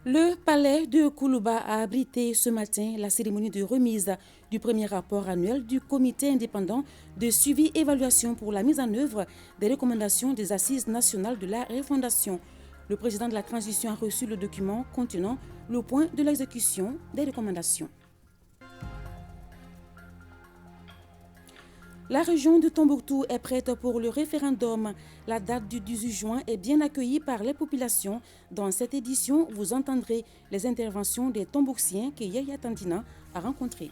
Le palais de Koulouba a abrité ce matin la cérémonie de remise du premier rapport annuel du comité indépendant de suivi et évaluation pour la mise en œuvre des recommandations des Assises nationales de la refondation. Le président de la transition a reçu le document contenant le point de l'exécution des recommandations. La région de Tombouctou est prête pour le référendum. La date du 18 juin est bien accueillie par les populations. Dans cette édition, vous entendrez les interventions des Tombouctiens que Yaya Tandina a rencontrés.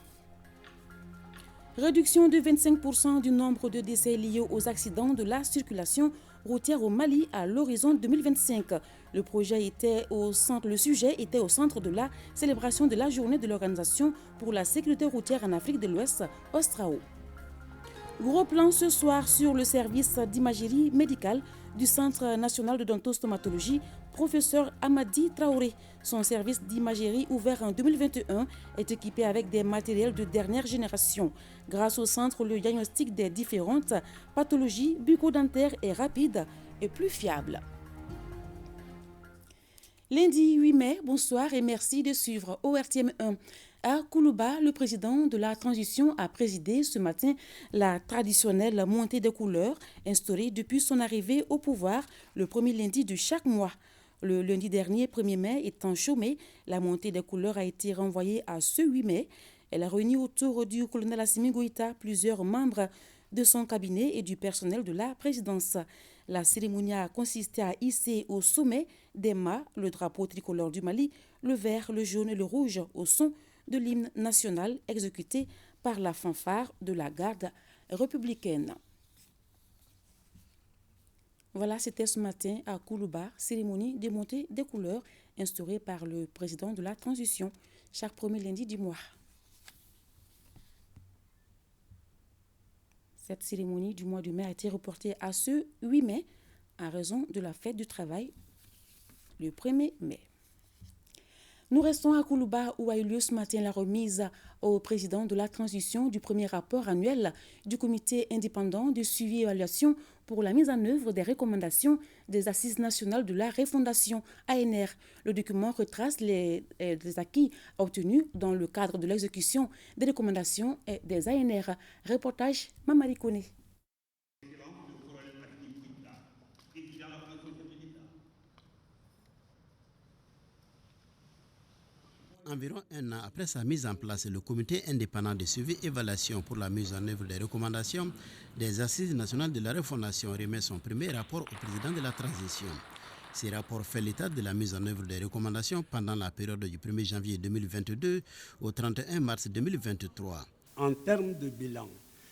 Réduction de 25% du nombre de décès liés aux accidents de la circulation routière au Mali à l'horizon 2025. Le sujet était au centre de la célébration de la journée de l'Organisation pour la sécurité routière en Afrique de l'Ouest, OSTRAO. Gros plan ce soir sur le service d'imagerie médicale du Centre national de dentostomatologie, professeur Amadi Traoré. Son service d'imagerie ouvert en 2021 est équipé avec des matériels de dernière génération. Grâce au centre, le diagnostic des différentes pathologies bucco-dentaires est rapide et plus fiable. Lundi 8 mai, bonsoir et merci de suivre ORTM 1. À Koulouba, le président de la transition a présidé ce matin la traditionnelle montée des couleurs instaurée depuis son arrivée au pouvoir le premier lundi de chaque mois. Le lundi dernier, 1er mai, étant chômé, la montée des couleurs a été renvoyée à ce 8 mai. Elle a réuni autour du colonel Assimi Goïta plusieurs membres de son cabinet et du personnel de la présidence. La cérémonie a consisté à hisser au sommet des mâts le drapeau tricolore du Mali, le vert, le jaune et le rouge au son de l'hymne national exécuté par la fanfare de la garde républicaine. Voilà, c'était ce matin à Koulouba, cérémonie de montée des couleurs instaurée par le président de la transition chaque premier lundi du mois. Cette cérémonie du mois de mai a été reportée à ce 8 mai en raison de la fête du travail le 1er mai. Nous restons à Koulouba où a eu lieu ce matin la remise au président de la transition du premier rapport annuel du comité indépendant de suivi et évaluation pour la mise en œuvre des recommandations des Assises nationales de la refondation ANR. Le document retrace les acquis obtenus dans le cadre de l'exécution des recommandations des ANR. Reportage Mamadi Kone. Environ un an après sa mise en place, le comité indépendant de suivi et évaluation pour la mise en œuvre des recommandations des Assises nationales de la refondation remet son premier rapport au président de la transition. Ce rapport fait l'état de la mise en œuvre des recommandations pendant la période du 1er janvier 2022 au 31 mars 2023. En termes de bilan,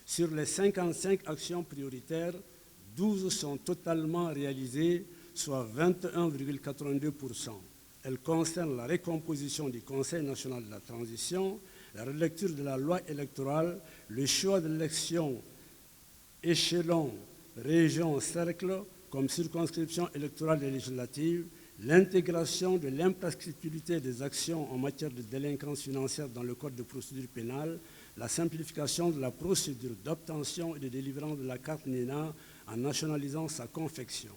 sur les 55 actions prioritaires, 12 sont totalement réalisées, soit 21,82%. Elle concerne la recomposition du Conseil national de la transition, la relecture de la loi électorale, le choix de l'élection échelon, région, cercle comme circonscription électorale et législative, l'intégration de l'imprescriptibilité des actions en matière de délinquance financière dans le Code de procédure pénale, la simplification de la procédure d'obtention et de délivrance de la carte NINA en nationalisant sa confection.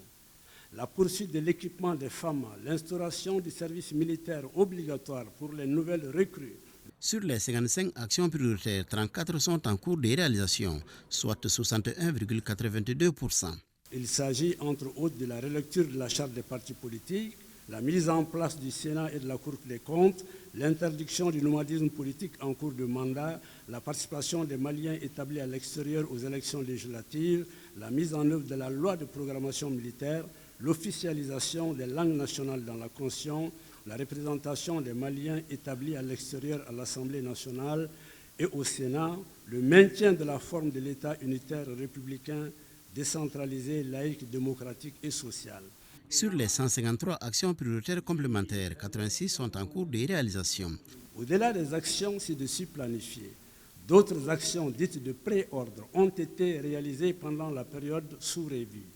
La poursuite de l'équipement des femmes, l'instauration du service militaire obligatoire pour les nouvelles recrues. Sur les 55 actions prioritaires, 34 sont en cours de réalisation, soit 61,82%. Il s'agit entre autres de la relecture de la charte des partis politiques, la mise en place du Sénat et de la Cour des comptes, l'interdiction du nomadisme politique en cours de mandat, la participation des Maliens établis à l'extérieur aux élections législatives, la mise en œuvre de la loi de programmation militaire, l'officialisation des langues nationales dans la Constitution, la représentation des Maliens établis à l'extérieur à l'Assemblée nationale et au Sénat, le maintien de la forme de l'État unitaire républicain, décentralisé, laïque, démocratique et social. Sur les 153 actions prioritaires complémentaires, 86 sont en cours de réalisation. Au-delà des actions ci-dessus planifiées, d'autres actions dites de pré-ordre ont été réalisées pendant la période sous revue.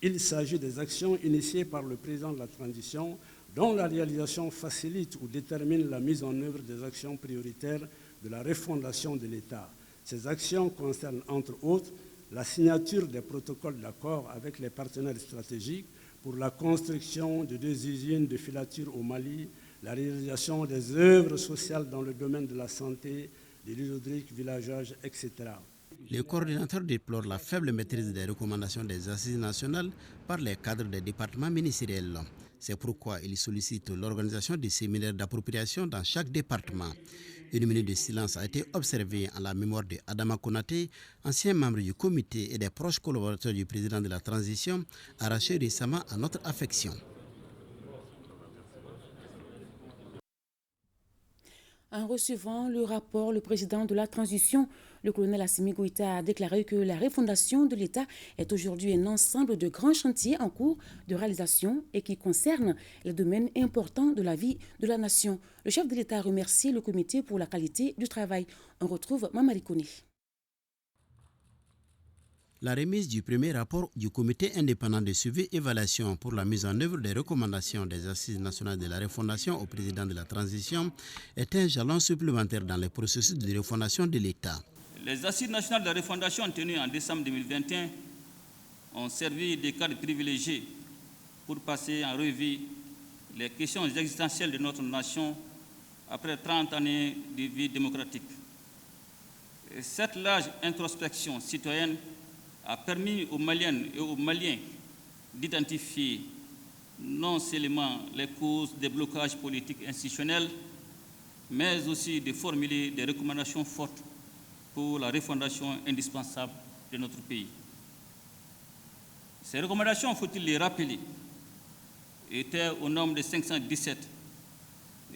Il s'agit des actions initiées par le président de la transition dont la réalisation facilite ou détermine la mise en œuvre des actions prioritaires de la refondation de l'État. Ces actions concernent entre autres la signature des protocoles d'accord avec les partenaires stratégiques pour la construction de 2 usines de filature au Mali, la réalisation des œuvres sociales dans le domaine de la santé, de l'hydraulique, villageage, etc. Les coordinateurs déplorent la faible maîtrise des recommandations des assises nationales par les cadres des départements ministériels. C'est pourquoi ils sollicitent l'organisation de séminaires d'appropriation dans chaque département. Une minute de silence a été observée en la mémoire de Adama Konaté, ancien membre du comité et des proches collaborateurs du président de la transition, arraché récemment à notre affection. En recevant le rapport, le président de la transition, le colonel Assimi Goïta, a déclaré que la refondation de l'État est aujourd'hui un ensemble de grands chantiers en cours de réalisation et qui concernent les domaines importants de la vie de la nation. Le chef de l'État a remercié le comité pour la qualité du travail. On retrouve Mamari Koné. La remise du premier rapport du comité indépendant de suivi et évaluation pour la mise en œuvre des recommandations des assises nationales de la refondation au président de la transition est un jalon supplémentaire dans le processus de refondation de l'État. Les assises nationales de la refondation tenues en décembre 2021 ont servi de cadre privilégié pour passer en revue les questions existentielles de notre nation après 30 années de vie démocratique. Et cette large introspection citoyenne a permis aux Maliennes et aux Maliens d'identifier non seulement les causes des blocages politiques institutionnels, mais aussi de formuler des recommandations fortes pour la refondation indispensable de notre pays. Ces recommandations, faut-il les rappeler, étaient au nombre de 517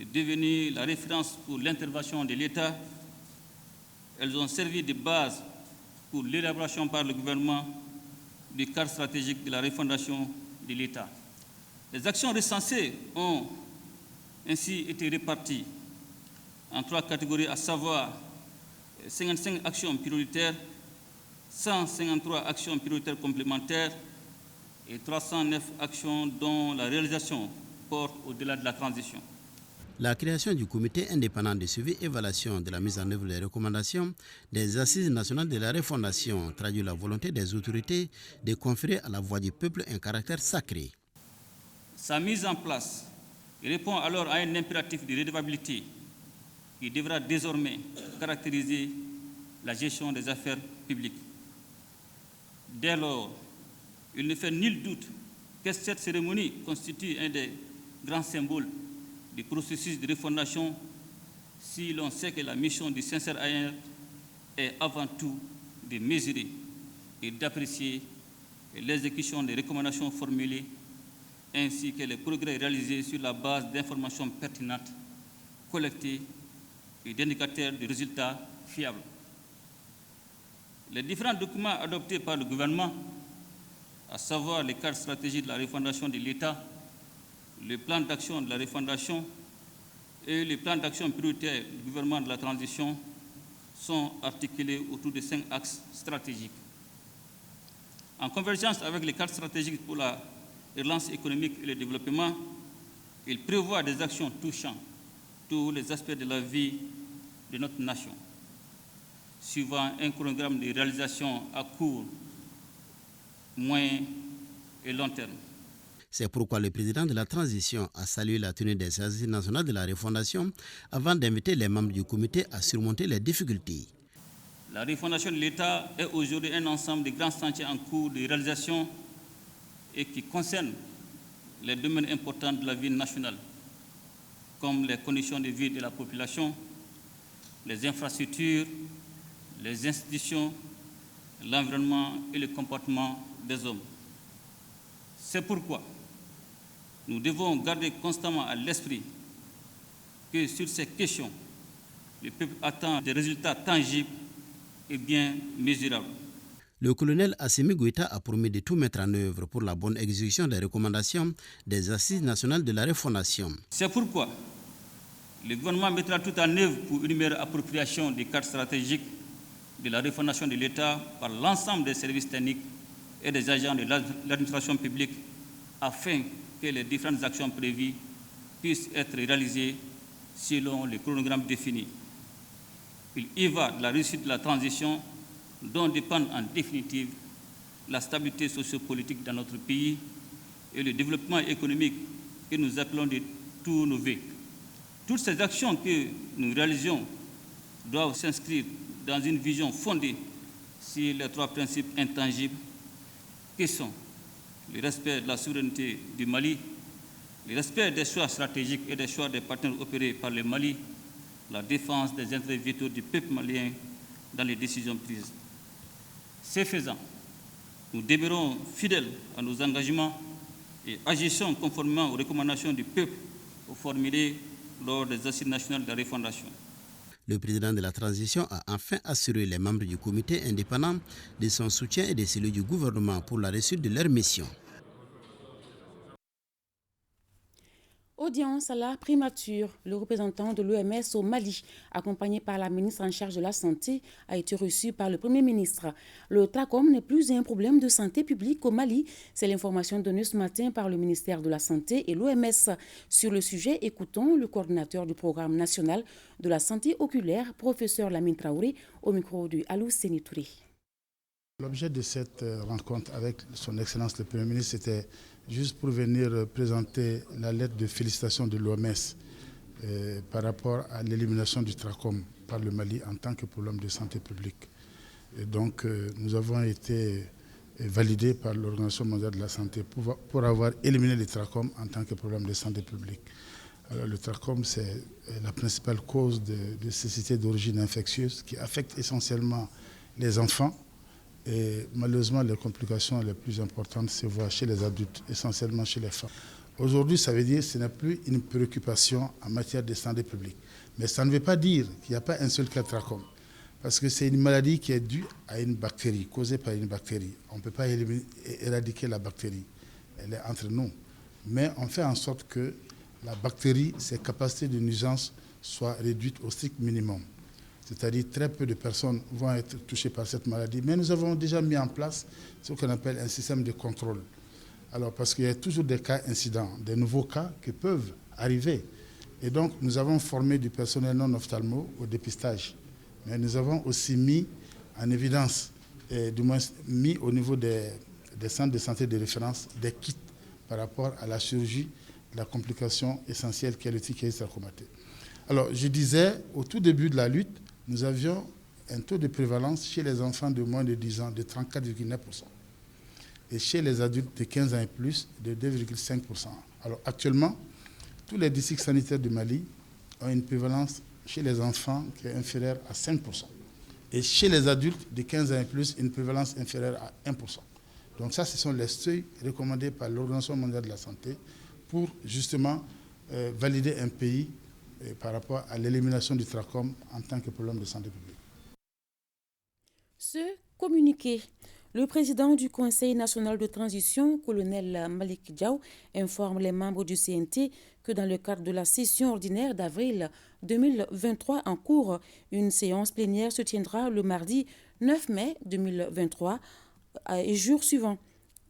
et devenues la référence pour l'intervention de l'État. Elles ont servi de base pour l'élaboration par le gouvernement du cadre stratégique de la refondation de l'État. Les actions recensées ont ainsi été réparties en 3 catégories, à savoir 55 actions prioritaires, 153 actions prioritaires complémentaires et 309 actions dont la réalisation porte au-delà de la transition. La création du comité indépendant de suivi et évaluation de la mise en œuvre des recommandations des assises nationales de la refondation traduit la volonté des autorités de conférer à la voix du peuple un caractère sacré. Sa mise en place répond alors à un impératif de redevabilité qui devra désormais caractériser la gestion des affaires publiques. Dès lors, il ne fait nul doute que cette cérémonie constitue un des grands symboles du processus de refondation si l'on sait que la mission du sincère AR est avant tout de mesurer et d'apprécier l'exécution des recommandations formulées ainsi que les progrès réalisés sur la base d'informations pertinentes, collectées et d'indicateurs de résultats fiables. Les différents documents adoptés par le gouvernement, à savoir les cadres stratégiques de la refondation de l'État, le plan d'action de la refondation et le plan d'action prioritaire du gouvernement de la transition sont articulés autour de 5 axes stratégiques. En convergence avec les cadres stratégiques pour la relance économique et le développement, ils prévoient des actions touchant tous les aspects de la vie de notre nation, suivant un chronogramme de réalisation à court, moyen et long terme. C'est pourquoi le président de la transition a salué la tenue des assises nationales de la refondation avant d'inviter les membres du comité à surmonter les difficultés. La refondation de l'État est aujourd'hui un ensemble de grands chantiers en cours de réalisation et qui concernent les domaines importants de la vie nationale, comme les conditions de vie de la population, les infrastructures, les institutions, l'environnement et le comportement des hommes. C'est pourquoi nous devons garder constamment à l'esprit que sur ces questions, le peuple attend des résultats tangibles et bien mesurables. Le colonel Assimi Goïta a promis de tout mettre en œuvre pour la bonne exécution des recommandations des assises nationales de la refondation. C'est pourquoi le gouvernement mettra tout en œuvre pour une meilleure appropriation des cadres stratégiques de la refondation de l'État par l'ensemble des services techniques et des agents de l'administration publique afin que les différentes actions prévues puissent être réalisées selon le chronogramme défini. Il y va de la réussite de la transition dont dépendent en définitive la stabilité sociopolitique dans notre pays et le développement économique que nous appelons de tous nos vœux. Toutes ces actions que nous réalisons doivent s'inscrire dans une vision fondée sur les 3 principes intangibles qui sont le respect de la souveraineté du Mali, le respect des choix stratégiques et des choix des partenaires opérés par le Mali, la défense des intérêts vitaux du peuple malien dans les décisions prises. Ce faisant, nous demeurons fidèles à nos engagements et agissons conformément aux recommandations du peuple formulées lors des assises nationales de la refondation. Le président de la transition a enfin assuré les membres du comité indépendant de son soutien et de celui du gouvernement pour la réussite de leur mission. Audience à la primature. Le représentant de l'OMS au Mali, accompagné par la ministre en charge de la Santé, a été reçu par le Premier ministre. Le trachome n'est plus un problème de santé publique au Mali. C'est l'information donnée ce matin par le ministère de la Santé et l'OMS. Sur le sujet, écoutons le coordinateur du programme national de la santé oculaire, professeur Lamine Traoré, au micro de Alou Séni Touré. L'objet de cette rencontre avec son Excellence le Premier ministre, c'était juste pour venir présenter la lettre de félicitations de l'OMS par rapport à l'élimination du trachome par le Mali en tant que problème de santé publique. Et donc nous avons été validés par l'Organisation mondiale de la santé pour avoir éliminé le trachome en tant que problème de santé publique. Alors, le trachome, c'est la principale cause de cécité d'origine infectieuse qui affecte essentiellement les enfants. Et malheureusement, les complications les plus importantes se voient chez les adultes, essentiellement chez les femmes. Aujourd'hui, ça veut dire que ce n'est plus une préoccupation en matière de santé publique. Mais ça ne veut pas dire qu'il n'y a pas un seul cas de trachome. Parce que c'est une maladie qui est due à une bactérie, causée par une bactérie. On ne peut pas éradiquer la bactérie. Elle est entre nous. Mais on fait en sorte que la bactérie, ses capacités de nuisance soient réduites au strict minimum. C'est-à-dire très peu de personnes vont être touchées par cette maladie. Mais nous avons déjà mis en place ce qu'on appelle un système de contrôle. Alors, parce qu'il y a toujours des cas incidents, des nouveaux cas qui peuvent arriver. Et donc, nous avons formé du personnel non ophtalmo au dépistage. Mais nous avons aussi mis en évidence, et du moins mis au niveau des centres de santé de référence, des kits par rapport à la chirurgie, la complication essentielle qui est le trichomonas sarcomateux. Alors, je disais, au tout début de la lutte, nous avions un taux de prévalence chez les enfants de moins de 10 ans de 34,9%. Et chez les adultes de 15 ans et plus, de 2,5%. Alors actuellement, tous les districts sanitaires du Mali ont une prévalence chez les enfants qui est inférieure à 5%. Et chez les adultes de 15 ans et plus, une prévalence inférieure à 1%. Donc ça, ce sont les seuils recommandés par l'Organisation mondiale de la santé pour justement valider un pays par rapport à l'élimination du trachome en tant que problème de santé publique. Ce communiqué, le président du Conseil national de transition, colonel Malik Diaw, informe les membres du CNT que dans le cadre de la session ordinaire d'avril 2023 en cours, une séance plénière se tiendra le mardi 9 mai 2023 et jour suivant.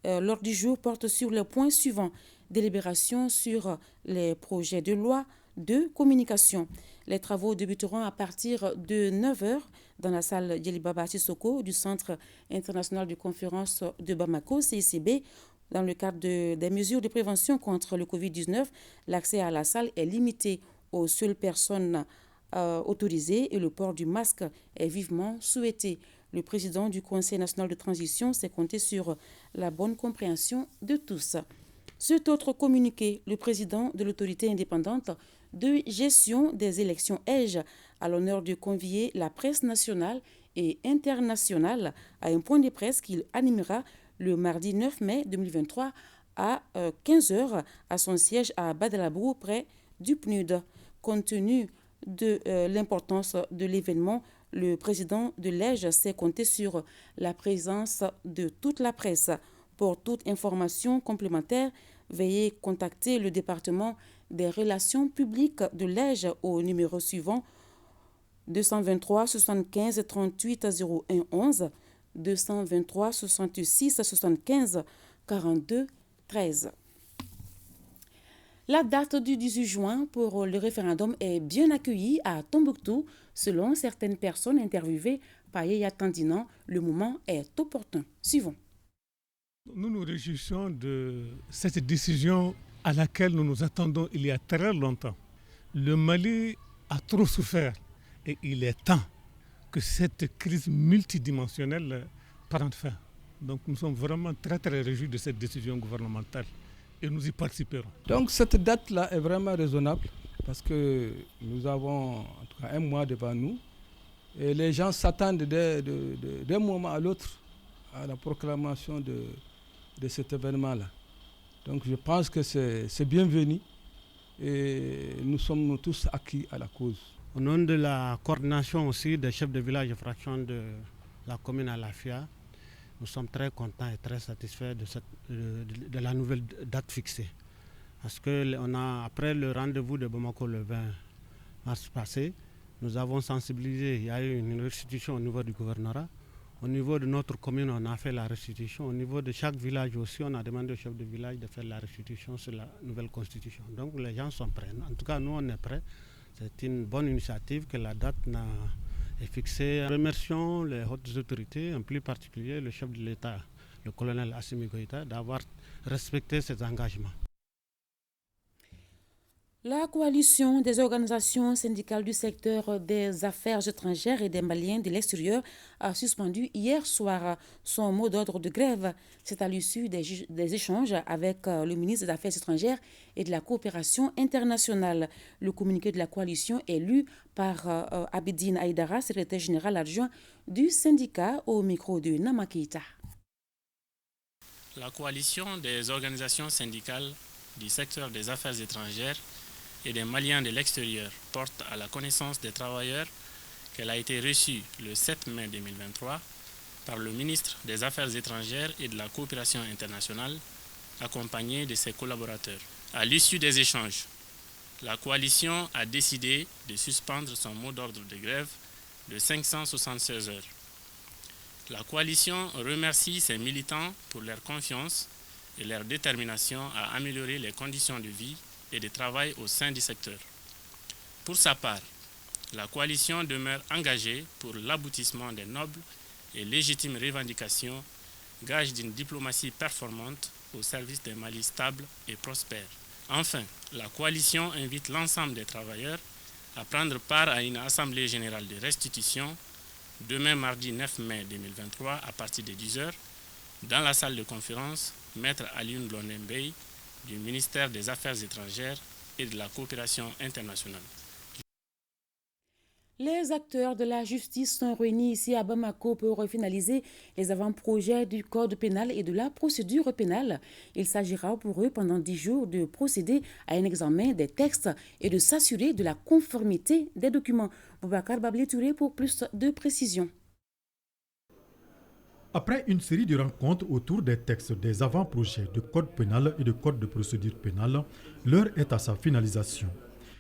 L'ordre du jour porte sur les points suivants: délibération sur les projets de loi de communication. Les travaux débuteront à partir de 9h dans la salle Djelibaba Sissoko du Centre international de conférence de Bamako, CICB. Dans le cadre des mesures de prévention contre le Covid-19, l'accès à la salle est limité aux seules personnes autorisées et le port du masque est vivement souhaité. Le président du Conseil national de transition s'est compté sur la bonne compréhension de tous. Cet autre communiqué, le président de l'autorité indépendante de gestion des élections EGE a l'honneur de convier la presse nationale et internationale à un point de presse qu'il animera le mardi 9 mai 2023 à 15h à son siège à Badalabrou près du PNUD. Compte tenu de l'importance de l'événement, le président de l'EGE s'est compté sur la présence de toute la presse. Pour toute information complémentaire, veuillez contacter le département des relations publiques de l'EGE au numéro suivant 223 75 38 01 11 223 66 75 42 13. La date du 18 juin pour le référendum est bien accueillie à Tombouctou. Selon certaines personnes interviewées par Yaya Tandinan, le moment est opportun. Suivons. Nous nous réjouissons de cette décision à laquelle nous nous attendons il y a très longtemps. Le Mali a trop souffert et il est temps que cette crise multidimensionnelle prenne fin. Donc nous sommes vraiment très très réjouis de cette décision gouvernementale et nous y participerons. Donc cette date-là est vraiment raisonnable parce que nous avons en tout cas un mois devant nous et les gens s'attendent d'un moment à l'autre à la proclamation de cet événement-là. Donc je pense que c'est bienvenu et nous sommes tous acquis à la cause. Au nom de la coordination aussi des chefs de village et fractions de la commune Alafia, nous sommes très contents et très satisfaits de la nouvelle date fixée. Parce que après le rendez-vous de Bamako le 20 mars passé, nous avons sensibilisé, il y a eu une restitution au niveau du gouvernorat. Au niveau de notre commune, on a fait la restitution. Au niveau de chaque village aussi, on a demandé au chef de village de faire la restitution sur la nouvelle constitution. Donc les gens sont prêts. En tout cas, nous, on est prêts. C'est une bonne initiative que la date est fixée. Remercions les hautes autorités, en plus particulier le chef de l'État, le colonel Assimi Goïta, d'avoir respecté ses engagements. La coalition des organisations syndicales du secteur des affaires étrangères et des Maliens de l'extérieur a suspendu hier soir son mot d'ordre de grève. C'est à l'issue des échanges avec le ministre des Affaires étrangères et de la coopération internationale. Le communiqué de la coalition est lu par Abidine Aïdara, secrétaire général adjoint du syndicat, au micro de Namakita. La coalition des organisations syndicales du secteur des affaires étrangères et des Maliens de l'extérieur porte à la connaissance des travailleurs qu'elle a été reçue le 7 mai 2023 par le ministre des Affaires étrangères et de la coopération internationale, accompagné de ses collaborateurs. À l'issue des échanges, la coalition a décidé de suspendre son mot d'ordre de grève de 576 heures. La coalition remercie ses militants pour leur confiance et leur détermination à améliorer les conditions de vie et de travail au sein du secteur. Pour sa part, la coalition demeure engagée pour l'aboutissement des nobles et légitimes revendications, gage d'une diplomatie performante au service d'un Mali stable et prospère. Enfin, la coalition invite l'ensemble des travailleurs à prendre part à une assemblée générale de restitution demain mardi 9 mai 2023 à partir de 10h dans la salle de conférence Maître Alioune Blondin Bey du ministère des Affaires étrangères et de la coopération internationale. Les acteurs de la justice sont réunis ici à Bamako pour finaliser les avant-projets du Code pénal et de la procédure pénale. Il s'agira pour eux pendant 10 jours de procéder à un examen des textes et de s'assurer de la conformité des documents. Boubacar Bablé-Touré pour plus de précisions. Après une série de rencontres autour des textes des avant-projets de code pénal et de code de procédure pénale, l'heure est à sa finalisation.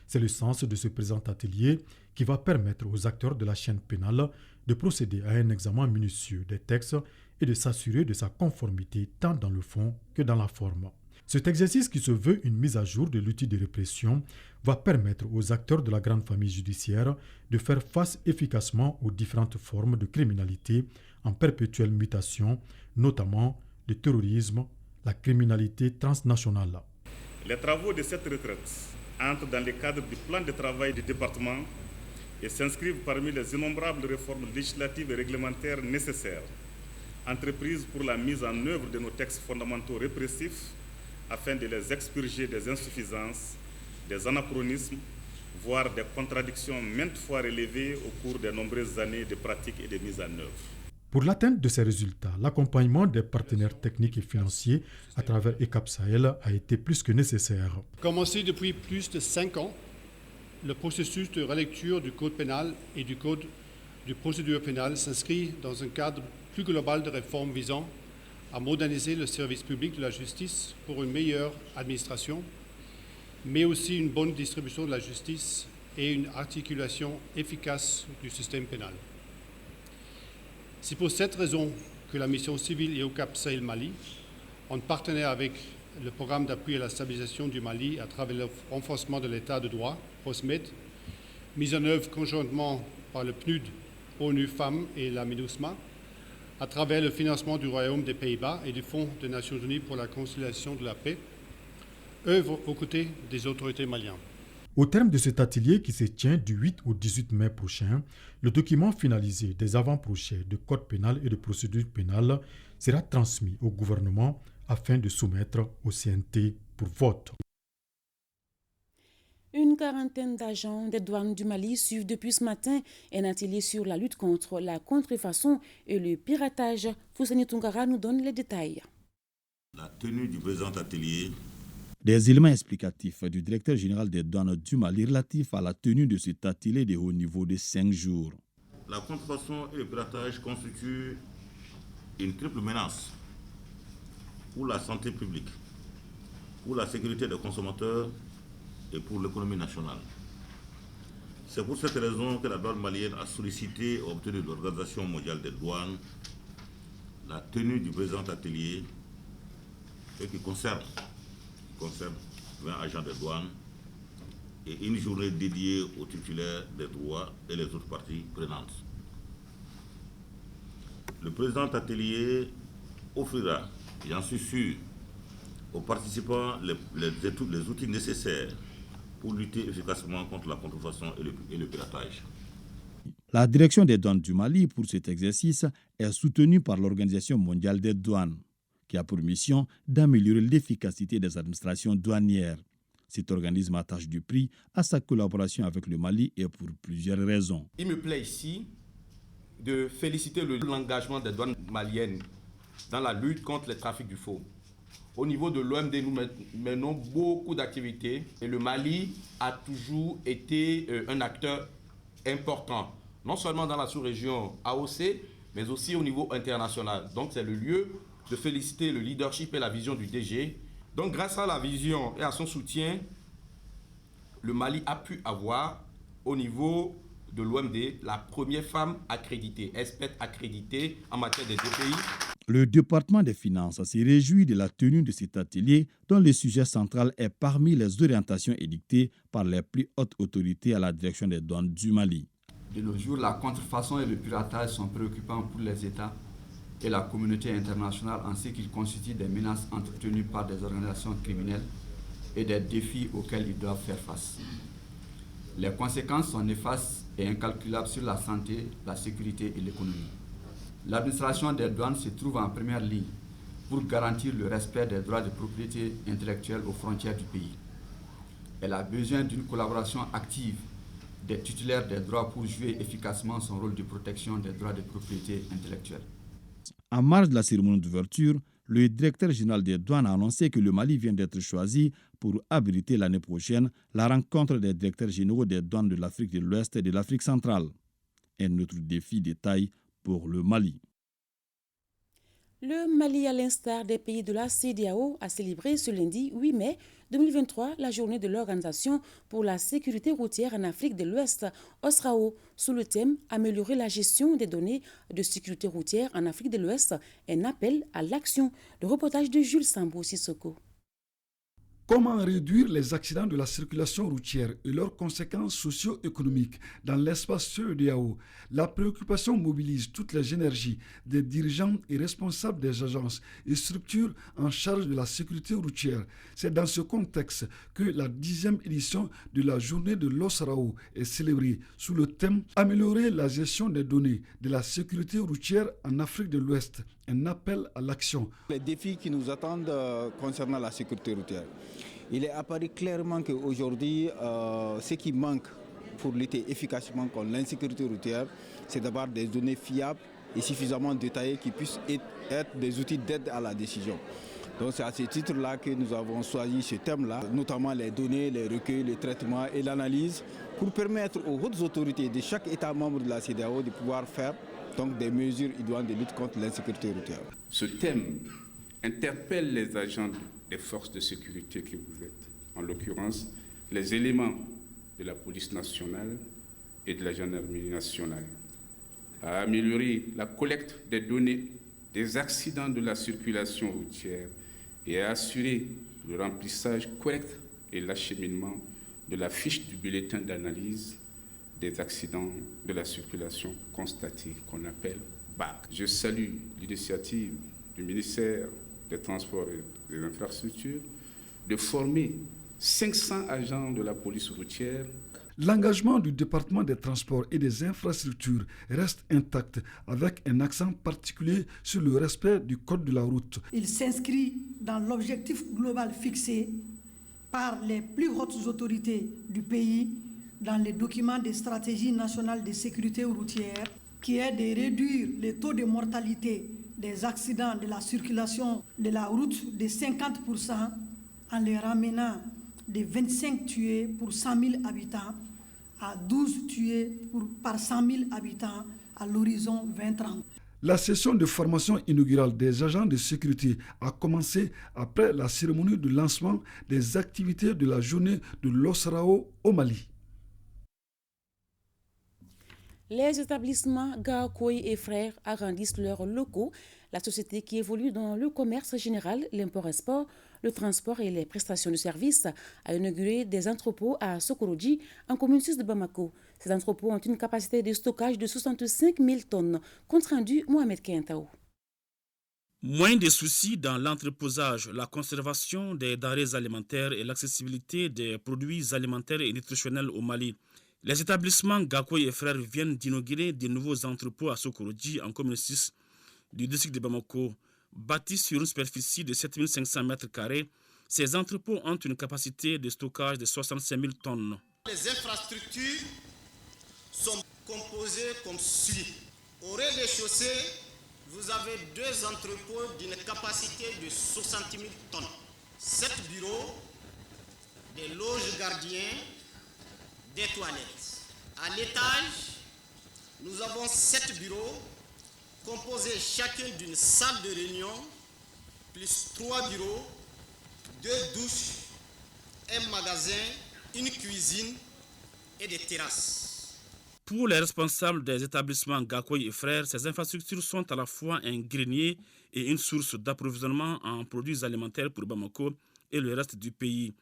C'est le sens de ce présent atelier qui va permettre aux acteurs de la chaîne pénale de procéder à un examen minutieux des textes et de s'assurer de sa conformité tant dans le fond que dans la forme. Cet exercice qui se veut une mise à jour de l'outil de répression va permettre aux acteurs de la grande famille judiciaire de faire face efficacement aux différentes formes de criminalité en perpétuelle mutation, notamment le terrorisme, la criminalité transnationale. Les travaux de cette retraite entrent dans le cadre du plan de travail du département et s'inscrivent parmi les innombrables réformes législatives et réglementaires nécessaires, entreprises pour la mise en œuvre de nos textes fondamentaux répressifs afin de les expurger des insuffisances, des anachronismes, voire des contradictions maintes fois relevées au cours des nombreuses années de pratique et de mise en œuvre. Pour l'atteinte de ces résultats, l'accompagnement des partenaires techniques et financiers à travers ECAP Sahel a été plus que nécessaire. Commencé depuis plus de 5 ans, le processus de relecture du Code pénal et du Code de procédure pénale s'inscrit dans un cadre plus global de réformes visant à moderniser le service public de la justice pour une meilleure administration, mais aussi une bonne distribution de la justice et une articulation efficace du système pénal. C'est pour cette raison que la mission civile EUCAP Sahel Mali, en partenariat avec le programme d'appui à la stabilisation du Mali à travers le renforcement de l'état de droit, POSMED, mis en œuvre conjointement par le PNUD, ONU Femmes et la MINUSMA, à travers le financement du Royaume des Pays-Bas et du Fonds des Nations Unies pour la conciliation de la paix, œuvre aux côtés des autorités maliennes. Au terme de cet atelier qui se tient du 8 au 18 mai prochain, le document finalisé des avant-projets de code pénal et de procédure pénale sera transmis au gouvernement afin de soumettre au CNT pour vote. Une quarantaine d'agents des douanes du Mali suivent depuis ce matin un atelier sur la lutte contre la contrefaçon et le piratage. Foussani Tungara nous donne les détails. La tenue du présent atelier. Des éléments explicatifs du directeur général des douanes du Mali relatifs à la tenue de cet atelier de haut niveau de 5 jours. La contrefaçon et le piratage constituent une triple menace pour la santé publique, pour la sécurité des consommateurs et pour l'économie nationale. C'est pour cette raison que la douane malienne a sollicité et obtenu de l'Organisation mondiale des douanes la tenue du présent atelier, ce qui concerne 20 agents de douane et une journée dédiée aux titulaires des droits et les autres parties prenantes. Le présent atelier offrira, j'en suis sûr, aux participants les outils nécessaires pour lutter efficacement contre la contrefaçon et le piratage. La direction des douanes du Mali pour cet exercice est soutenue par l'Organisation mondiale des douanes, qui a pour mission d'améliorer l'efficacité des administrations douanières. Cet organisme attache du prix à sa collaboration avec le Mali et pour plusieurs raisons. Il me plaît ici de féliciter l'engagement des douanes maliennes dans la lutte contre les trafics du faux. Au niveau de l'OMD, nous menons beaucoup d'activités et le Mali a toujours été un acteur important, non seulement dans la sous-région AOC, mais aussi au niveau international. Donc c'est le lieu de féliciter le leadership et la vision du DG. Donc grâce à la vision et à son soutien, le Mali a pu avoir au niveau de l'OMD la première femme accréditée, experte accréditée en matière des DPI. Le département des finances s'est réjoui de la tenue de cet atelier dont le sujet central est parmi les orientations édictées par les plus hautes autorités à la direction des douanes du Mali. De nos jours, la contrefaçon et le piratage sont préoccupants pour les États et la communauté internationale en ce qu'ils constituent des menaces entretenues par des organisations criminelles et des défis auxquels ils doivent faire face. Les conséquences sont néfastes et incalculables sur la santé, la sécurité et l'économie. L'administration des douanes se trouve en première ligne pour garantir le respect des droits de propriété intellectuelle aux frontières du pays. Elle a besoin d'une collaboration active des titulaires des droits pour jouer efficacement son rôle de protection des droits de propriété intellectuelle. En marge de la cérémonie d'ouverture, le directeur général des douanes a annoncé que le Mali vient d'être choisi pour abriter l'année prochaine la rencontre des directeurs généraux des douanes de l'Afrique de l'Ouest et de l'Afrique centrale. Un autre défi de taille pour le Mali. Le Mali, à l'instar des pays de la CEDEAO, a célébré ce lundi 8 mai 2023 la journée de l'Organisation pour la sécurité routière en Afrique de l'Ouest, OSRAO, sous le thème « Améliorer la gestion des données de sécurité routière en Afrique de l'Ouest », un appel à l'action. Le reportage de Jules Sambo Sissoko. Comment réduire les accidents de la circulation routière et leurs conséquences socio-économiques dans l'espace CEDEAO? La préoccupation mobilise toutes les énergies des dirigeants et responsables des agences et structures en charge de la sécurité routière. C'est dans ce contexte que la 10e édition de la journée de l'OSRAO est célébrée sous le thème « Améliorer la gestion des données de la sécurité routière en Afrique de l'Ouest ». Un appel à l'action. Les défis qui nous attendent concernant la sécurité routière. Il est apparu clairement qu'aujourd'hui, ce qui manque pour lutter efficacement contre l'insécurité routière, c'est d'avoir des données fiables et suffisamment détaillées qui puissent être des outils d'aide à la décision. Donc c'est à ce titre-là que nous avons choisi ce thème-là, notamment les données, les recueils, les traitements et l'analyse, pour permettre aux hautes autorités de chaque État membre de la CEDEAO de pouvoir faire donc des mesures idoines de lutte contre l'insécurité routière. Ce thème interpelle les agents des forces de sécurité que vous êtes, en l'occurrence les éléments de la police nationale et de la gendarmerie nationale, à améliorer la collecte des données des accidents de la circulation routière et à assurer le remplissage correct et l'acheminement de la fiche du bulletin d'analyse des accidents de la circulation constatés, qu'on appelle BAC. Je salue l'initiative du ministère des Transports et des Infrastructures de former 500 agents de la police routière. L'engagement du département des transports et des infrastructures reste intact avec un accent particulier sur le respect du code de la route. Il s'inscrit dans l'objectif global fixé par les plus hautes autorités du pays dans les documents de stratégie nationale de sécurité routière qui est de réduire les taux de mortalité des accidents de la circulation de la route de 50% en les ramenant de 25 tués pour 100 000 habitants à 12 tués par 100 000 habitants à l'horizon 2030. La session de formation inaugurale des agents de sécurité a commencé après la cérémonie de lancement des activités de la journée de l'Osrao au Mali. Les établissements Gakoy et Frères agrandissent leurs locaux. La société qui évolue dans le commerce général, l'import-export, le transport et les prestations de services a inauguré des entrepôts à Sokorodi, en commune 6 de Bamako. Ces entrepôts ont une capacité de stockage de 65 000 tonnes. Compte rendu, Mohamed Kentao. Moins de soucis dans l'entreposage, la conservation des denrées alimentaires et l'accessibilité des produits alimentaires et nutritionnels au Mali. Les établissements Gakoy et Frères viennent d'inaugurer de nouveaux entrepôts à Sokorodi, en commune 6 du district de Bamako. Bâtis sur une superficie de 7500 m², ces entrepôts ont une capacité de stockage de 65 000 tonnes. Les infrastructures sont composées comme suit. Au rez-de-chaussée, vous avez 2 entrepôts d'une capacité de 60 000 tonnes. 7 bureaux, des loges gardiens, des toilettes. À l'étage, nous avons 7 bureaux composés chacun d'une salle de réunion, plus 3 bureaux, 2 douches, un magasin, une cuisine et des terrasses. Pour les responsables des établissements Gakoy et Frères, ces infrastructures sont à la fois un grenier et une source d'approvisionnement en produits alimentaires pour Bamako et le reste du pays.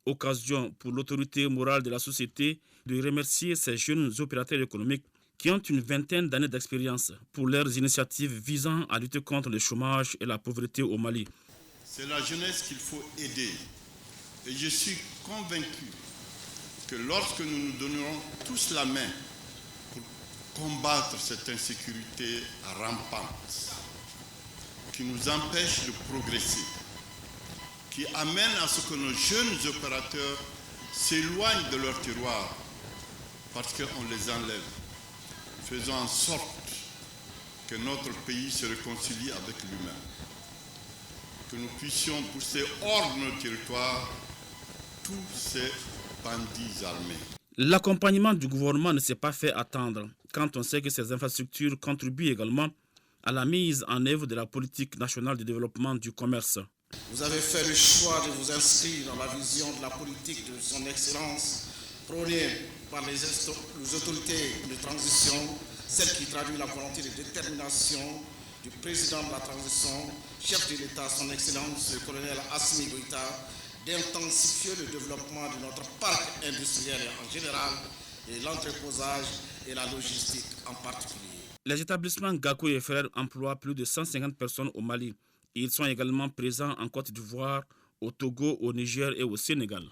Occasion pour l'autorité morale de la société de remercier ces jeunes opérateurs économiques qui ont une vingtaine d'années d'expérience pour leurs initiatives visant à lutter contre le chômage et la pauvreté au Mali. C'est la jeunesse qu'il faut aider. Et je suis convaincu que lorsque nous nous donnerons tous la main pour combattre cette insécurité rampante qui nous empêche de progresser, qui amène à ce que nos jeunes opérateurs s'éloignent de leur terroir parce qu'on les enlève. Faisons en sorte que notre pays se réconcilie avec lui-même, que nous puissions pousser hors de nos territoires tous ces bandits armés. L'accompagnement du gouvernement ne s'est pas fait attendre quand on sait que ces infrastructures contribuent également à la mise en œuvre de la politique nationale de développement du commerce. Vous avez fait le choix de vous inscrire dans la vision de la politique de son Excellence, prônée par les autorités de transition, celle qui traduit la volonté de détermination du président de la transition, chef de l'État, son Excellence, le colonel Assimi Goïta, d'intensifier le développement de notre parc industriel en général et l'entreposage et la logistique en particulier. Les établissements Gakoy et Frères emploient plus de 150 personnes au Mali. Ils sont également présents en Côte d'Ivoire, au Togo, au Niger et au Sénégal.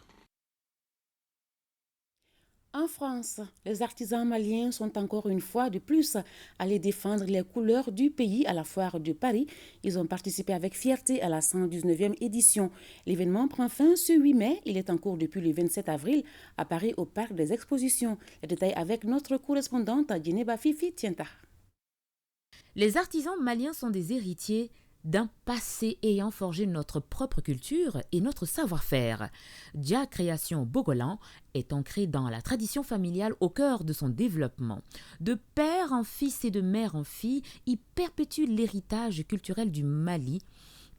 En France, les artisans maliens sont encore une fois de plus allés défendre les couleurs du pays à la foire de Paris. Ils ont participé avec fierté à la 119e édition. L'événement prend fin ce 8 mai. Il est en cours depuis le 27 avril à Paris au Parc des Expositions. Les détails avec notre correspondante Djeneba Fifi Tienta. Les artisans maliens sont des héritiers d'un passé ayant forgé notre propre culture et notre savoir-faire. Dia Création Bogolan est ancré dans la tradition familiale au cœur de son développement. De père en fils et de mère en fille, il perpétue l'héritage culturel du Mali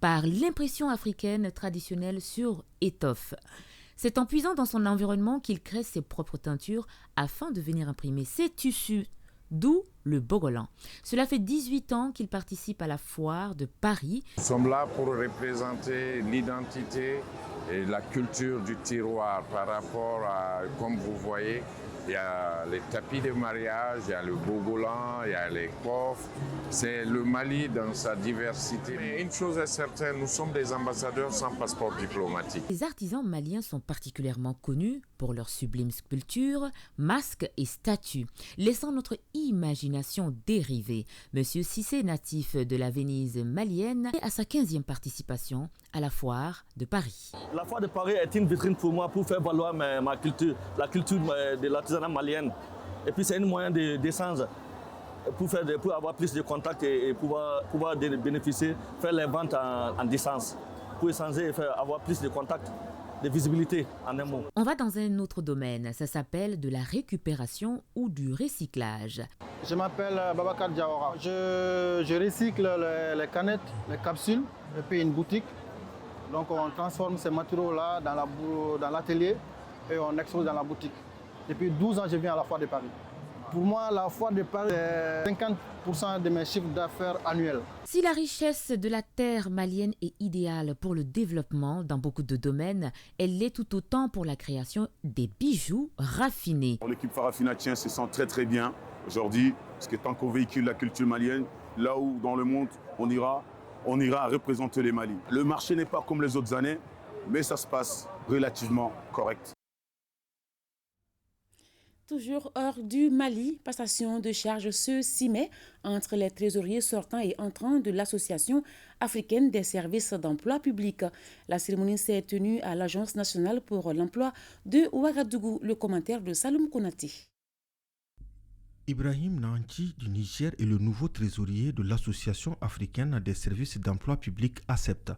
par l'impression africaine traditionnelle sur étoffe. C'est en puisant dans son environnement qu'il crée ses propres teintures afin de venir imprimer ses tissus, d'où le Bogolan. Cela fait 18 ans qu'il participe à la foire de Paris. Nous sommes là pour représenter l'identité et la culture du terroir par rapport à, comme vous voyez, Il y a les tapis de mariage, il y a le bogolan, il y a les coffres. C'est le Mali dans sa diversité. Mais une chose est certaine, nous sommes des ambassadeurs sans passeport diplomatique. Les artisans maliens sont particulièrement connus pour leurs sublimes sculptures, masques et statues, laissant notre imagination dériver. Monsieur Cissé, natif de la Venise malienne, est à sa 15e participation à la foire de Paris. La foire de Paris est une vitrine pour moi pour faire valoir ma culture, la culture de l'artisanat malien. Et puis c'est un moyen d'échange pour avoir plus de contacts et pouvoir bénéficier, faire les ventes en distance, pour échanger et avoir plus de contacts, de visibilité en un mot. On va dans un autre domaine, ça s'appelle de la récupération ou du recyclage. Je m'appelle Babacar Diawara. Je recycle les canettes, les capsules, et puis une boutique. Donc on transforme ces matériaux-là dans l'atelier et on expose dans la boutique. Depuis 12 ans, je viens à la foire de Paris. Pour moi, la foire de Paris est 50% de mes chiffres d'affaires annuels. Si la richesse de la terre malienne est idéale pour le développement dans beaucoup de domaines, elle l'est tout autant pour la création des bijoux raffinés. L'équipe Farafina tient se sent très très bien aujourd'hui, parce que tant qu'on véhicule la culture malienne, là où dans le monde on ira représenter les Mali. Le marché n'est pas comme les autres années, mais ça se passe relativement correct. Toujours hors du Mali, passation de charges ce 6 mai entre les trésoriers sortants et entrants de l'Association africaine des services d'emploi public. La cérémonie s'est tenue à l'Agence nationale pour l'emploi de Ouagadougou. Le commentaire de Saloum Konaté. Ibrahim Nanchi du Niger est le nouveau trésorier de l'Association africaine des services d'emploi public ACEPT.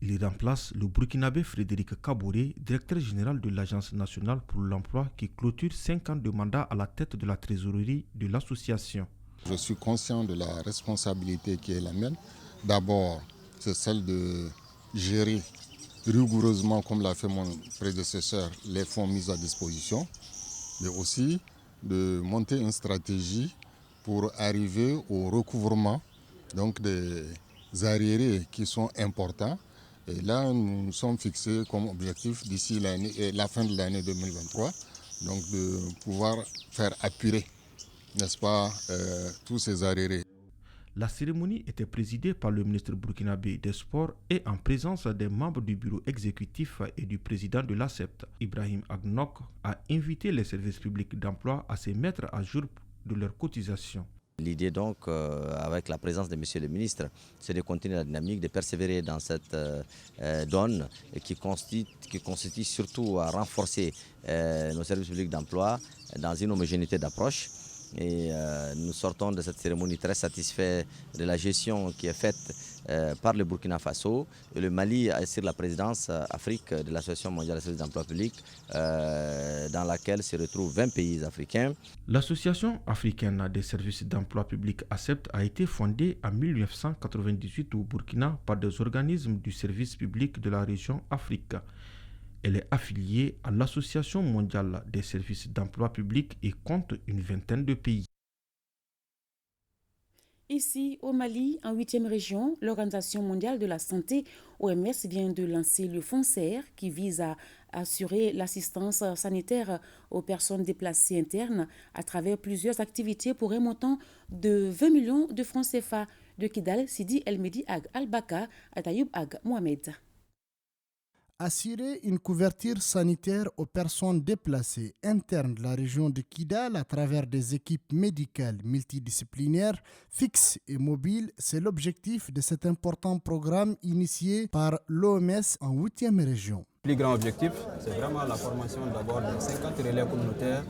Il remplace le Burkinabé Frédéric Kaboré, directeur général de l'Agence nationale pour l'emploi qui clôture 5 ans de mandat à la tête de la trésorerie de l'association. Je suis conscient de la responsabilité qui est la mienne. D'abord, c'est celle de gérer rigoureusement, comme l'a fait mon prédécesseur, les fonds mis à disposition, mais aussi de monter une stratégie pour arriver au recouvrement donc des arriérés qui sont importants. Et là, nous nous sommes fixés comme objectif d'ici la fin de l'année 2023, donc de pouvoir faire apurer, n'est-ce pas, tous ces arriérés. La cérémonie était présidée par le ministre burkinabé des Sports et en présence des membres du bureau exécutif et du président de l'ACEPT. Ibrahim Agnok a invité les services publics d'emploi à se mettre à jour de leurs cotisations. L'idée donc, avec la présence de Monsieur le ministre, c'est de continuer la dynamique, de persévérer dans cette donne qui consiste surtout à renforcer nos services publics d'emploi dans une homogénéité d'approche. Et nous sortons de cette cérémonie très satisfaits de la gestion qui est faite par le Burkina Faso. Et le Mali assure la présidence Afrique de l'Association mondiale des services d'emploi public dans laquelle se retrouvent 20 pays africains. L'Association africaine des services d'emploi public ACEPT a été fondée en 1998 au Burkina par des organismes du service public de la région Afrique. Elle est affiliée à l'Association mondiale des services d'emploi public et compte une vingtaine de pays. Ici, au Mali, en 8e région, l'Organisation mondiale de la santé, OMS, vient de lancer le Fonds CER qui vise à assurer l'assistance sanitaire aux personnes déplacées internes à travers plusieurs activités pour un montant de 20 millions de francs CFA. De Kidal, Sidi El Medi Ag Al-Baka, Atayoub Ag Mohamed. Assurer une couverture sanitaire aux personnes déplacées internes de la région de Kidal à travers des équipes médicales multidisciplinaires, fixes et mobiles, c'est l'objectif de cet important programme initié par l'OMS en 8e région. Le plus grand objectif, c'est vraiment la formation d'abord de 50 relais communautaires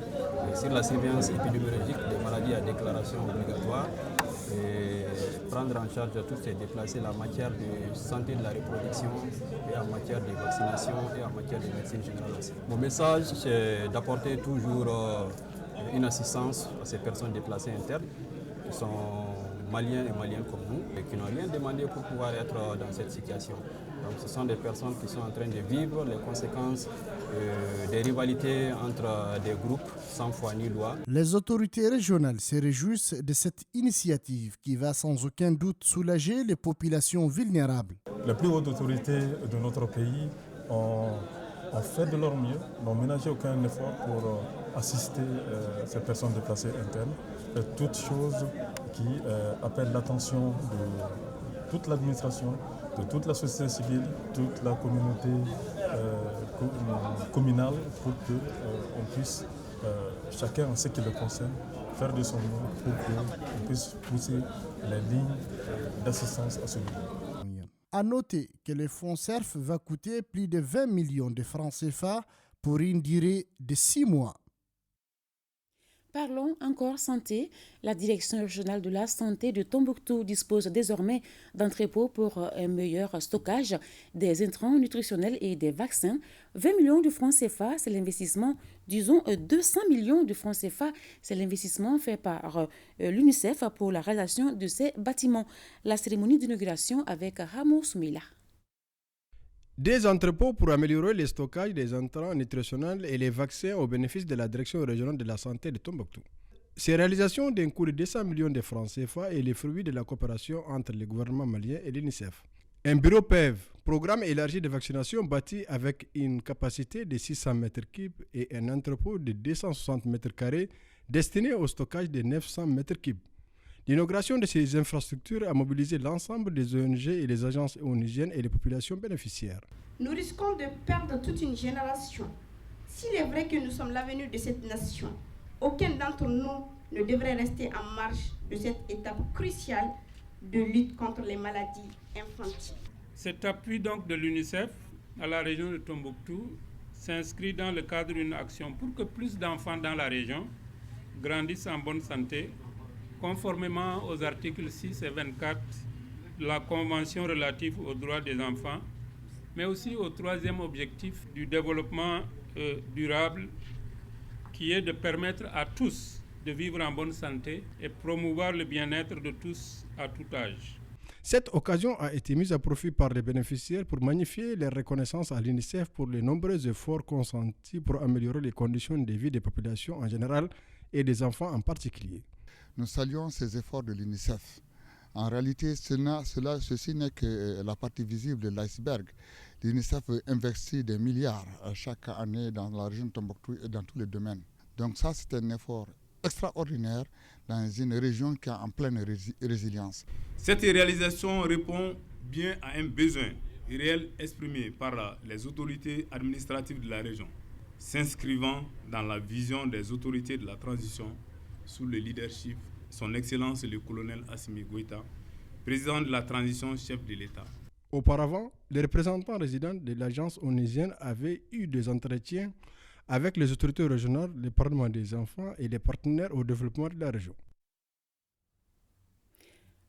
sur la surveillance épidémiologique des maladies à déclaration obligatoire et prendre en charge tous ces déplacés en matière de santé de la reproduction et en matière de vaccination et en matière de médecine générale aussi. Mon message, c'est d'apporter toujours une assistance à ces personnes déplacées internes qui sont maliens et maliennes comme nous et qui n'ont rien demandé pour pouvoir être dans cette situation. Donc ce sont des personnes qui sont en train de vivre les conséquences des rivalités entre des groupes sans foi ni loi. Les autorités régionales se réjouissent de cette initiative qui va sans aucun doute soulager les populations vulnérables. Les plus hautes autorités de notre pays ont ont fait de leur mieux, n'ont ménagé aucun effort pour assister ces personnes déplacées internes. Toutes choses qui appellent l'attention de toute l'administration, de toute la société civile, toute la communauté communale pour qu'on puisse, chacun en ce qui le concerne, faire de son mieux pour qu'on puisse pousser les lignes d'assistance à ce niveau. À noter que le fonds CERF va coûter plus de 20 millions de francs CFA pour une durée de 6 mois. Parlons encore santé. La direction régionale de la santé de Tombouctou dispose désormais d'entrepôts pour un meilleur stockage des intrants nutritionnels et des vaccins. 20 millions de francs CFA, c'est l'investissement, disons 200 millions de francs CFA, c'est l'investissement fait par l'UNICEF pour la réalisation de ces bâtiments. La cérémonie d'inauguration avec Ramo Soumila. Des entrepôts pour améliorer le stockage des intrants nutritionnels et les vaccins au bénéfice de la Direction régionale de la santé de Tombouctou. Ces réalisations d'un coût de 200 millions de francs CFA est le fruit de la coopération entre le gouvernement malien et l'UNICEF. Un bureau PEV, programme élargi de vaccination bâti avec une capacité de 600 m3 et un entrepôt de 260 m2 destiné au stockage de 900 m3. L'inauguration de ces infrastructures a mobilisé l'ensemble des ONG et les agences onusiennes et les populations bénéficiaires. Nous risquons de perdre toute une génération. S'il est vrai que nous sommes l'avenir de cette nation, aucun d'entre nous ne devrait rester en marge de cette étape cruciale de lutte contre les maladies infantiles. Cet appui donc de l'UNICEF à la région de Tombouctou s'inscrit dans le cadre d'une action pour que plus d'enfants dans la région grandissent en bonne santé, conformément aux articles 6 et 24 de la Convention relative aux droits des enfants, mais aussi au troisième objectif du développement durable, qui est de permettre à tous de vivre en bonne santé et promouvoir le bien-être de tous à tout âge. Cette occasion a été mise à profit par les bénéficiaires pour magnifier les reconnaissances à l'UNICEF pour les nombreux efforts consentis pour améliorer les conditions de vie des populations en général et des enfants en particulier. Nous saluons ces efforts de l'UNICEF. En réalité, ceci n'est que la partie visible de l'iceberg. L'UNICEF investit des milliards chaque année dans la région de Tombouctou et dans tous les domaines. Donc ça, c'est un effort extraordinaire dans une région qui est en pleine résilience. Cette réalisation répond bien à un besoin réel exprimé par les autorités administratives de la région, s'inscrivant dans la vision des autorités de la transition sous le leadership de son Excellence le colonel Assimi Goïta, président de la transition, chef de l'État. Auparavant, les représentants résidents de l'agence onusienne avaient eu des entretiens avec les autorités régionales, le Parlement des enfants et les partenaires au développement de la région.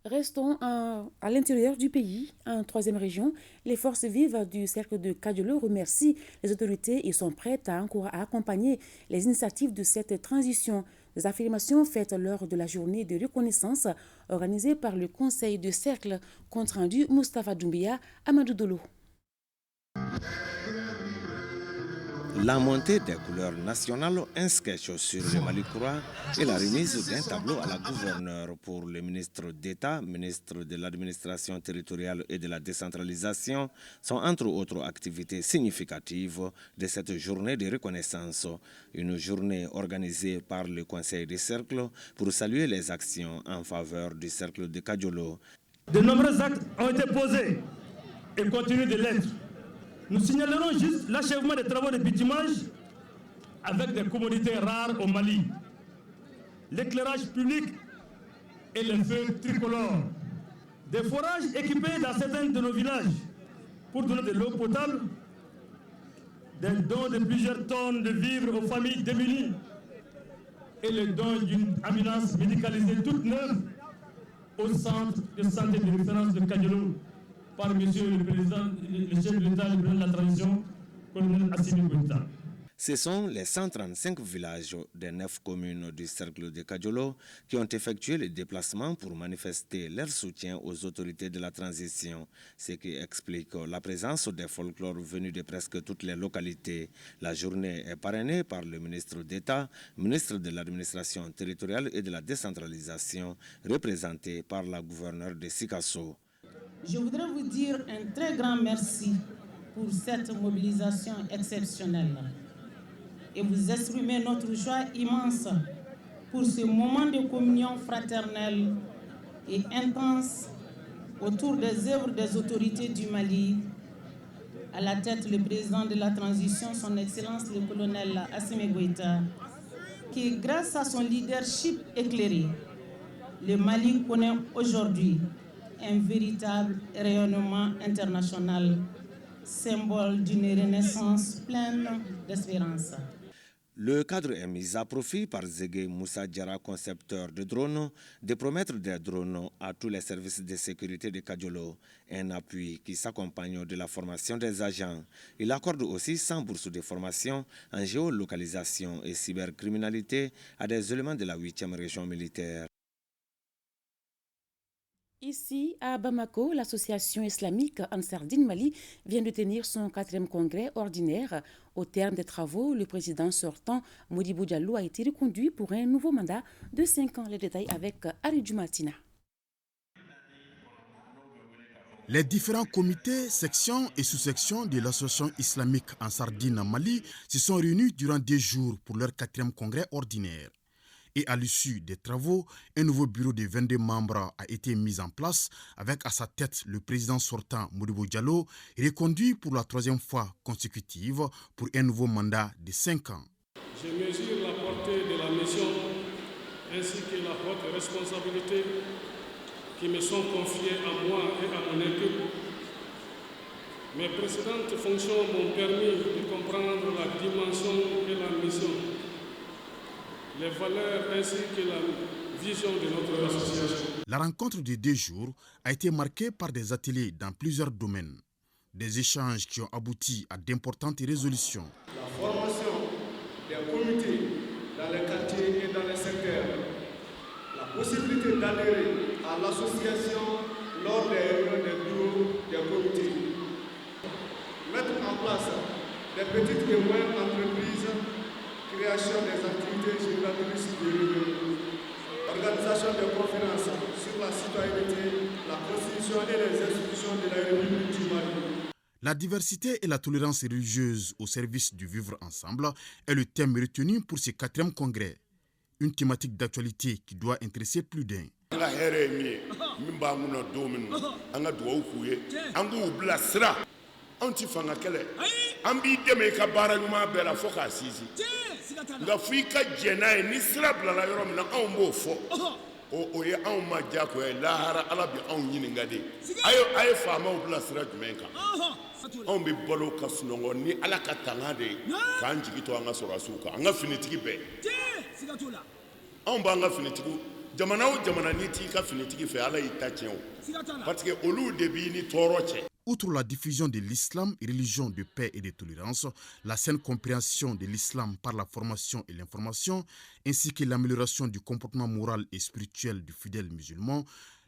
Restons à l'intérieur du pays, en troisième région. Les forces vives du cercle de Kadiolo remercient les autorités et sont prêtes à accompagner les initiatives de cette transition. Des affirmations faites lors de la journée de reconnaissance organisée par le Conseil de cercle, compte rendu Moustapha Doumbia, Amadou Dolo. La montée des couleurs nationales inscrites sur le Mali-Croix et la remise d'un tableau à la gouverneure pour le ministre d'État, ministre de l'administration territoriale et de la décentralisation sont entre autres activités significatives de cette journée de reconnaissance. Une journée organisée par le Conseil des cercles pour saluer les actions en faveur du cercle de Kadiolo. De nombreux actes ont été posés et continuent de l'être. Nous signalerons juste l'achèvement des travaux de bitumage avec des commodités rares au Mali, l'éclairage public et les feux tricolores, des forages équipés dans certains de nos villages pour donner de l'eau potable, des dons de plusieurs tonnes de vivres aux familles démunies et le don d'une ambulance médicalisée toute neuve au centre de santé de référence de Kadiolo par monsieur le président, le chef de l'État, le président de la transition, colonel Assimi Goïta. Ce sont les 135 villages des 9 communes du cercle de Kadiolo qui ont effectué le déplacement pour manifester leur soutien aux autorités de la transition, ce qui explique la présence des folklores venus de presque toutes les localités. La journée est parrainée par le ministre d'État, ministre de l'administration territoriale et de la décentralisation, représenté par la gouverneure de Sikasso. Je voudrais vous dire un très grand merci pour cette mobilisation exceptionnelle et vous exprimer notre joie immense pour ce moment de communion fraternelle et intense autour des œuvres des autorités du Mali, à la tête le président de la transition, son Excellence le colonel Assimi Goïta, qui, grâce à son leadership éclairé, le Mali connaît aujourd'hui un véritable rayonnement international, symbole d'une renaissance pleine d'espérance. Le cadre est mis à profit par Zégué Moussa Diarra, concepteur de drones, de promettre des drones à tous les services de sécurité de Kadiolo, un appui qui s'accompagne de la formation des agents. Il accorde aussi 100 bourses de formation en géolocalisation et cybercriminalité à des éléments de la 8e région militaire. Ici, à Bamako, l'association islamique Ansar Din Mali vient de tenir son 4e congrès ordinaire. Au terme des travaux, le président sortant, Modibo Diallo, a été reconduit pour un nouveau mandat de 5 ans. Les détails avec Aridou Martina. Les différents comités, sections et sous-sections de l'association islamique Ansar Din Mali se sont réunis durant 2 jours pour leur 4e congrès ordinaire. Et à l'issue des travaux, un nouveau bureau de 22 membres a été mis en place avec à sa tête le président sortant Modibo Diallo, reconduit pour la 3e fois consécutive pour un nouveau mandat de 5 ans. Je mesure la portée de la mission ainsi que la haute responsabilité qui me sont confiées à moi et à mon équipe. Mes précédentes fonctions m'ont permis de comprendre la dimension et la mission, les valeurs ainsi que la vision de notre association. La rencontre de 2 jours a été marquée par des ateliers dans plusieurs domaines, des échanges qui ont abouti à d'importantes résolutions. La formation des comités dans les quartiers et dans les secteurs, la possibilité d'adhérer à l'association lors des réunions des bureaux des comités, mettre en place des petites et moyennes entreprises, création des activités génératrices de revenus, organisation des conférences sur la citoyenneté, la constitution et les institutions de la République du Mali. La diversité et la tolérance religieuse au service du vivre ensemble est le thème retenu pour ce 4e congrès. Une thématique d'actualité qui doit intéresser plus d'un. Anti fanga kele ambi deme ka bara nyuma bela foka sisi nga fuika jena ni sira blala yoro mina on bo fo o ye on ma ja ko la hara ala bi on nyini ngade ayo fama o bla sira jumenka on bi bolo ka sunongo ni ala ka tangade kan jigito anga sora suka anga finitigi be on ba anga finitigi jamana o jamana ni ti ka finitigi fe ala itachen parce que olu debi ni toroche. Outre la diffusion de l'islam, religion de paix et de tolérance, la saine compréhension de l'islam par la formation et l'information, ainsi que l'amélioration du comportement moral et spirituel du fidèle musulman,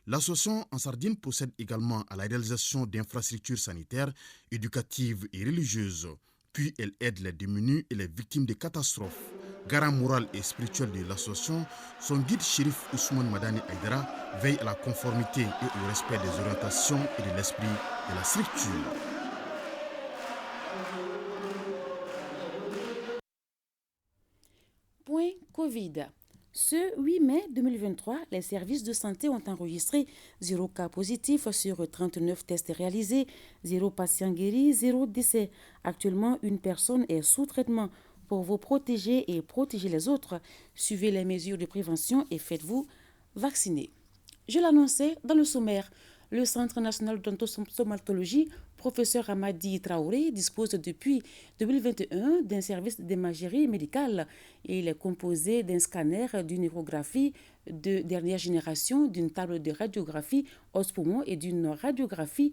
l'association Ansar Din procède également à la réalisation d'infrastructures sanitaires, éducatives et religieuses. Puis elle aide les démunis et les victimes de catastrophes. Garant moral et spirituel de l'association, son guide Chérif Ousmane Madani Aïdara veille à la conformité et au respect des orientations et de l'esprit de la structure. Point Covid. Ce 8 mai 2023, les services de santé ont enregistré 0 cas positif sur 39 tests réalisés, 0 patient guéri, 0 décès. Actuellement, une personne est sous traitement. Pour vous protéger et protéger les autres, suivez les mesures de prévention et faites-vous vacciner. Je l'annonçais dans le sommaire. Le Centre national d'odontostomatologie, professeur Hamadi Traoré, dispose depuis 2021 d'un service d'imagerie médicale. Il est composé d'un scanner, d'une échographie de dernière génération, d'une table de radiographie os poumons et d'une radiographie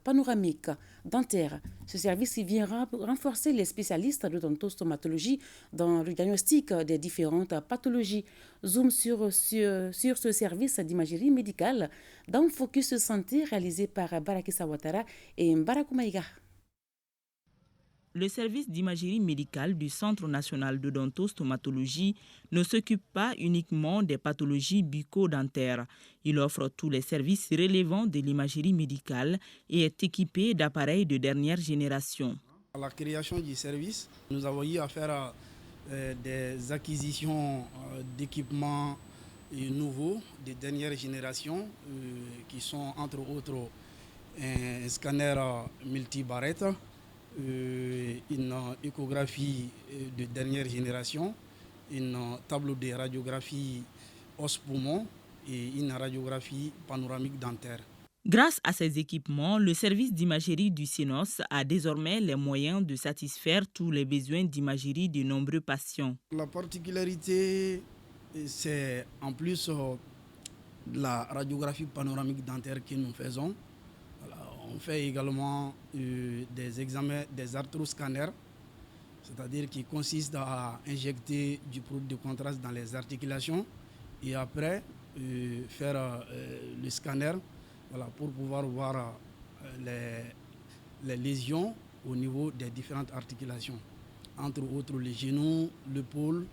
panoramique dentaire. Ce service vient renforcer les spécialistes d'odontostomatologie dans le diagnostic des différentes pathologies. Zoom sur ce service d'imagerie médicale dans Focus Santé réalisé par Baraki Sawatara et Mbarakou Maïga. Le service d'imagerie médicale du Centre national d'odontostomatologie ne s'occupe pas uniquement des pathologies bucco-dentaires. Il offre tous les services relevant de l'imagerie médicale et est équipé d'appareils de dernière génération. À la création du service, nous avons eu à faire des acquisitions d'équipements nouveaux de dernière génération qui sont entre autres un scanner multibarrette, une échographie de dernière génération, une tableau de radiographie os-poumon et une radiographie panoramique dentaire. Grâce à ces équipements, le service d'imagerie du CNOS a désormais les moyens de satisfaire tous les besoins d'imagerie de nombreux patients. La particularité, c'est en plus de la radiographie panoramique dentaire que nous faisons. On fait également des examens des arthroscanners, c'est-à-dire qui consistent à injecter du produit de contraste dans les articulations et après faire le scanner pour pouvoir voir les lésions au niveau des différentes articulations, entre autres les genoux, l'épaule,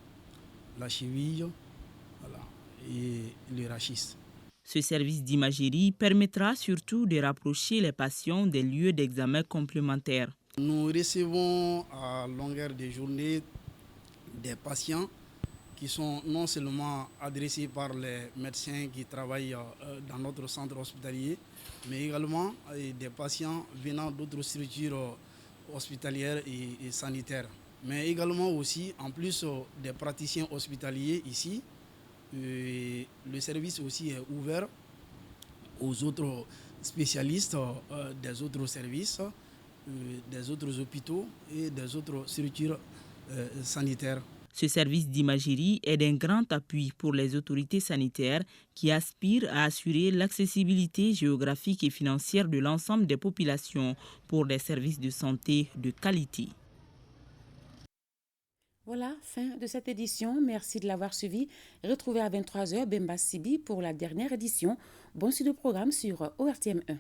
la cheville et le rachis. Ce service d'imagerie permettra surtout de rapprocher les patients des lieux d'examen complémentaires. Nous recevons à longueur de journée des patients qui sont non seulement adressés par les médecins qui travaillent dans notre centre hospitalier, mais également des patients venant d'autres structures hospitalières et sanitaires. Mais également aussi, en plus des praticiens hospitaliers ici, le service aussi est ouvert aux autres spécialistes des autres services, des autres hôpitaux et des autres structures sanitaires. Ce service d'imagerie est d'un grand appui pour les autorités sanitaires qui aspirent à assurer l'accessibilité géographique et financière de l'ensemble des populations pour des services de santé de qualité. Voilà, fin de cette édition. Merci de l'avoir suivi. Retrouvez à 23h Bemba Sibi pour la dernière édition. Bon suite de programme sur ORTM 1.